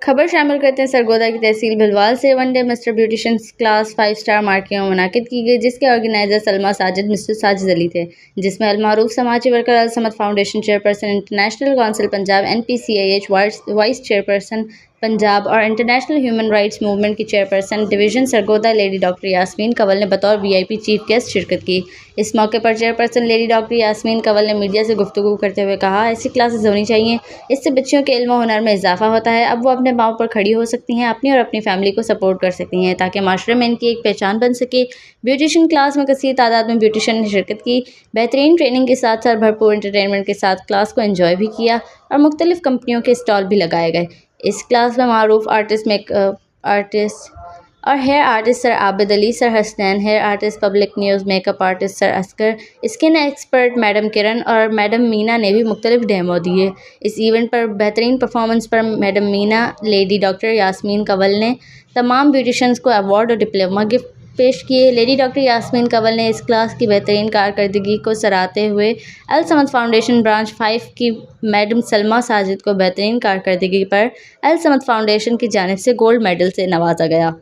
खबर शामिल करते हैं सरगोदा की तहसील भिलवाल से। One day mister beauticians class 5 star marking मुनाकिद की गई, जिसके ऑर्गेनाइजर सलमा साजिद मिस्टर साजिद अली थे, जिसमें अलमारूफ समाजी worker Al Samad foundation chairperson international council Punjab NPCIH vice chairperson Punjab और इंटरनेशनल ह्यूमन राइट्स मूवमेंट की chairperson division Sargodha lady doctor Yasmeen Kanwal ने बतौर VIP चीफ गेस्ट शिरकत की। इस मौके पर chairperson lady doctor Yasmeen Kanwal ने मीडिया से गुफ्तगू करते हुए कहा, ऐसी क्लासेस होनी चाहिए, इससे बच्चियों के इल्म और हुनर में इजाफा होता है। अब वो अपने पाँव पर खड़ी हो सकती हैं, अपनी और अपनी फैमिली को सपोर्ट कर सकती हैं, ताकि माशरे में इनकी एक पहचान बन सके। ब्यूटिशियन क्लास में कसीर तादाद में ब्यूटिशियन ने शिरकत की। बेहतरीन ट्रेनिंग के साथ साथ भरपूर इंटरटेनमेंट के साथ क्लास को एंजॉय भी किया और मुख्तलिफ कंपनियों के स्टॉल भी लगाए गए। इस क्लास में मारूफ आर्टिस्ट, मेकअप आर्टिस्ट और hair artist sir Abid Ali, sir Hasnain, hair artist, public news, makeup artist sir Askar, skin expert madam Kiran और मैडम मीना ने भी मुख्तलिफ डेमो दिए। इस इवेंट पर बेहतरीन परफॉर्मेंस पर madam Meena, lady doctor Yasmeen Kanwal ने तमाम ब्यूटिशियंस को अवार्ड और डिप्लोमा गिफ्ट पेश किए। लेडी डॉक्टर यास्मीन कंवल ने इस क्लास की बेहतरीन कारकर्दगी को सराहते हुए अल समद फाउंडेशन ब्रांच 5 की मैडम सलमा साजिद को बेहतरीन कारकर्दगी पर अल समद फाउंडेशन की जानिब से गोल्ड मेडल से नवाजा गया।